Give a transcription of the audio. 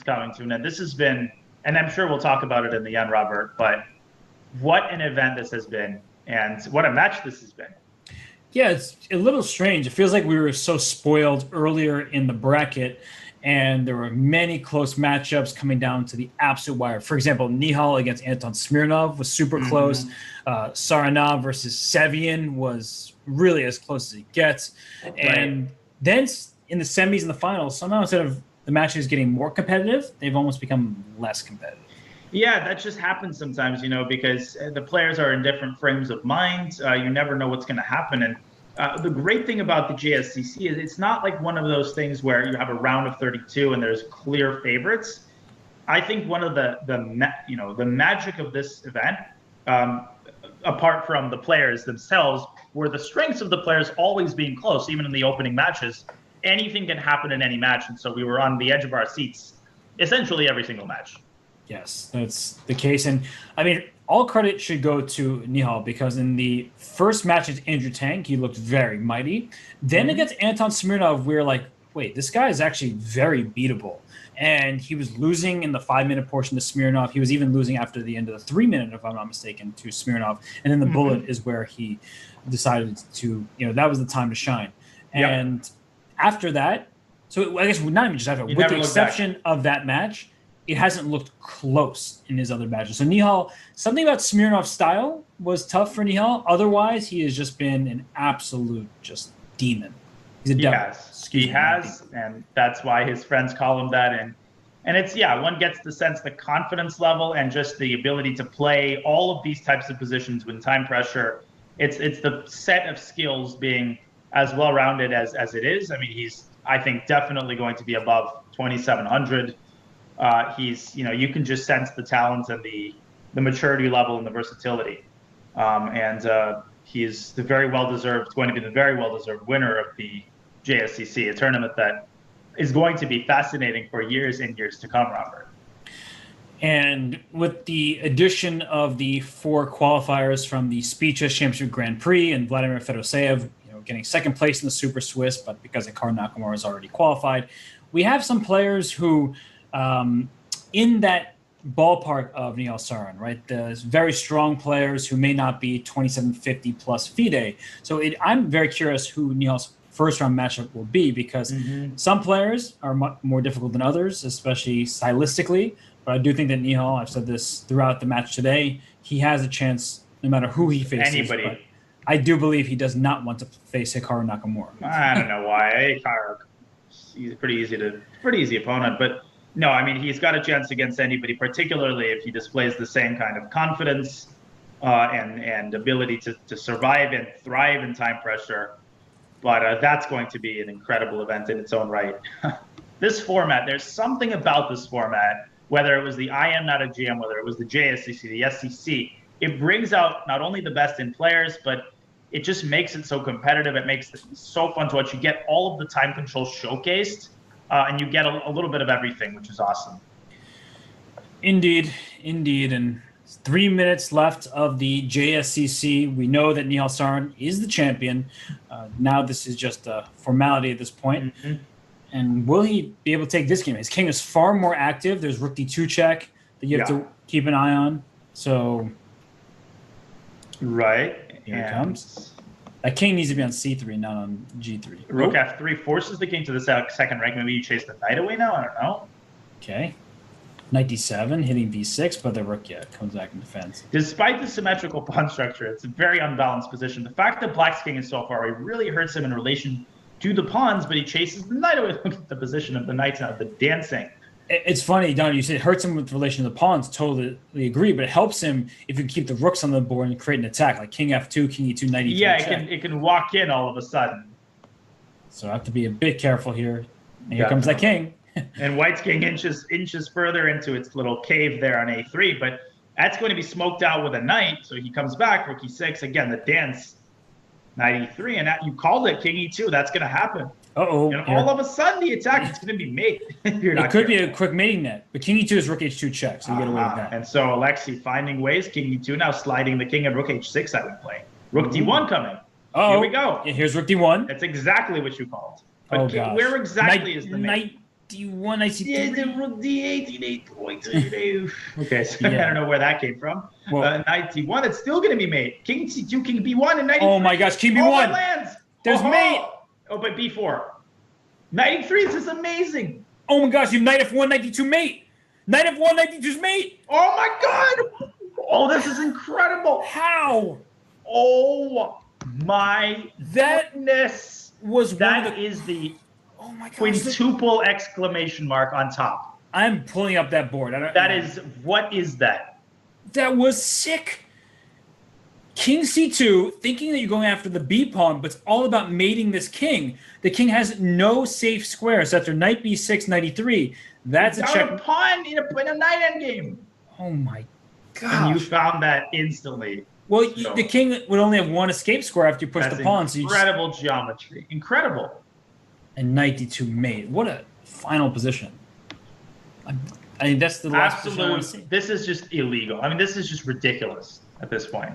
coming to an end. This has been, and I'm sure we'll talk about it in the end, Robert, but what an event this has been, and what a match this has been. Yeah, it's a little strange. It feels like we were so spoiled earlier in the bracket, and there were many close matchups coming down to the absolute wire. For example, Nihal against Anton Smirnov was super close. Saranov versus Sevian was really as close as it gets. And then in the semis and the finals, somehow instead of the matches getting more competitive, they've almost become less competitive. Yeah, that just happens sometimes, because the players are in different frames of mind. You never know what's going to happen. And the great thing about the JSCC is it's not like one of those things where you have a round of 32 and there's clear favorites. I think one of the magic of this event, apart from the players themselves, were the strengths of the players always being close, even in the opening matches. Anything can happen in any match, and so we were on the edge of our seats essentially every single match. Yes, that's the case. And I mean, all credit should go to Nihal because in the first match against Andrew Tang, he looked very mighty. Then against Anton Smirnov, we were like, wait, this guy is actually very beatable. And he was losing in the 5-minute portion to Smirnov. He was even losing after the end of the 3-minute, if I'm not mistaken, to Smirnov. And then the bullet is where he decided to, that was the time to shine. And after that, so I guess not even just after, with the exception of that match, it hasn't looked close in his other matches. So Nihal, something about Smirnov's style was tough for Nihal. Otherwise, he has just been an absolute just demon. He's a devil. He has, and that's why his friends call him that. And it's, one gets the sense, the confidence level and just the ability to play all of these types of positions with time pressure. It's the set of skills being as well-rounded as it is. I mean, he's, I think, definitely going to be above 2,700. He's, you can just sense the talent and the maturity level and the versatility. And he's going to be the very well-deserved winner of the JSCC, a tournament that is going to be fascinating for years and years to come, Robert. And with the addition of the 4 qualifiers from the Speeches Championship Grand Prix and Vladimir Fedoseev, getting second place in the Super Swiss, but because Hikaru Nakamura is already qualified, we have some players who, in that ballpark of Nihal Saran, right? There's very strong players who may not be 2750 plus FIDE. So I'm very curious who Nihal's first round matchup will be because some players are more difficult than others, especially stylistically. But I do think that Nihal, I've said this throughout the match today, he has a chance no matter who he faces. Anybody. But I do believe he does not want to face Hikaru Nakamura. I don't know why. Hikaru, he's a pretty easy opponent, but no, I mean, he's got a chance against anybody, particularly if he displays the same kind of confidence and ability to survive and thrive in time pressure. But that's going to be an incredible event in its own right. This format, there's something about this format, whether it was the IM, not a GM, whether it was the JSCC, the SCC, it brings out not only the best in players, but it just makes it so competitive. It makes it so fun to watch. You get all of the time control showcased. And you get a little bit of everything, which is awesome. Indeed. And 3 minutes left of the JSCC. We know that Nihal Saran is the champion. Now this is just a formality at this point. And will he be able to take this game? His king is far more active. There's Rook D2 check that you have to keep an eye on. So, right. Here it comes. That king needs to be on C3, not on G3. Rook F3 forces the king to the second rank. Maybe you chase the knight away now? I don't know. Okay. Knight D7, hitting B6, but the rook, comes back in defense. Despite the symmetrical pawn structure, it's a very unbalanced position. The fact that Black's king is so far away really hurts him in relation to the pawns, but he chases the knight away. Look at the position of the knights now, the dancing. It's funny, Don, you said it hurts him with relation to the pawns. Totally agree, but it helps him if you keep the rooks on the board and create an attack, like king F2, king E2, knight E2. Yeah, it can walk in all of a sudden. So I have to be a bit careful here. And here comes that king. And White's king inches further into its little cave there on A3, but that's going to be smoked out with a knight. So he comes back, rook E6, again, the dance, knight E3, and you called it, king E2. That's going to happen. Uh-oh. And all of a sudden, the attack is going to be mate. It could be a quick mating net, but king E2 is rook H2 check, so you get away with that. And so Alexei finding ways, king E2 now sliding the king and rook H6 I would play. Rook D1 coming. Oh, here we go. Yeah, here's rook D1. That's exactly what you called. But Oh, gosh. where exactly is the mate? Knight D1, IC3. Okay, so Yeah. I don't know where that came from. Well- Knight D1, it's still going to be mate. King C2, King B1, and Knight Oh E3. my gosh, King All B1. my lands. There's mate. Oh, but B4. Knight E3 is just amazing. Oh my gosh, you have Knight F1, Knight D2 mate. Knight F1, Knight D2's mate. Oh my god. Oh, this is incredible. How? Oh my goodness. Was that is the oh my gosh, quintuple exclamation mark on top. I'm pulling up that board. What is that? That was sick. King C2, thinking that you're going after the B pawn, but it's all about mating this king. The king has no safe squares. So after Knight B6, Knight E3, that's a check. A pawn in a knight endgame. Oh my god! And you found that instantly. Well, the king would only have one escape square after you push the pawn. So incredible geometry. Incredible. And Knight D2 mate. What a final position. I mean, that's the last position I want to see. This is just illegal. I mean, this is just ridiculous at this point.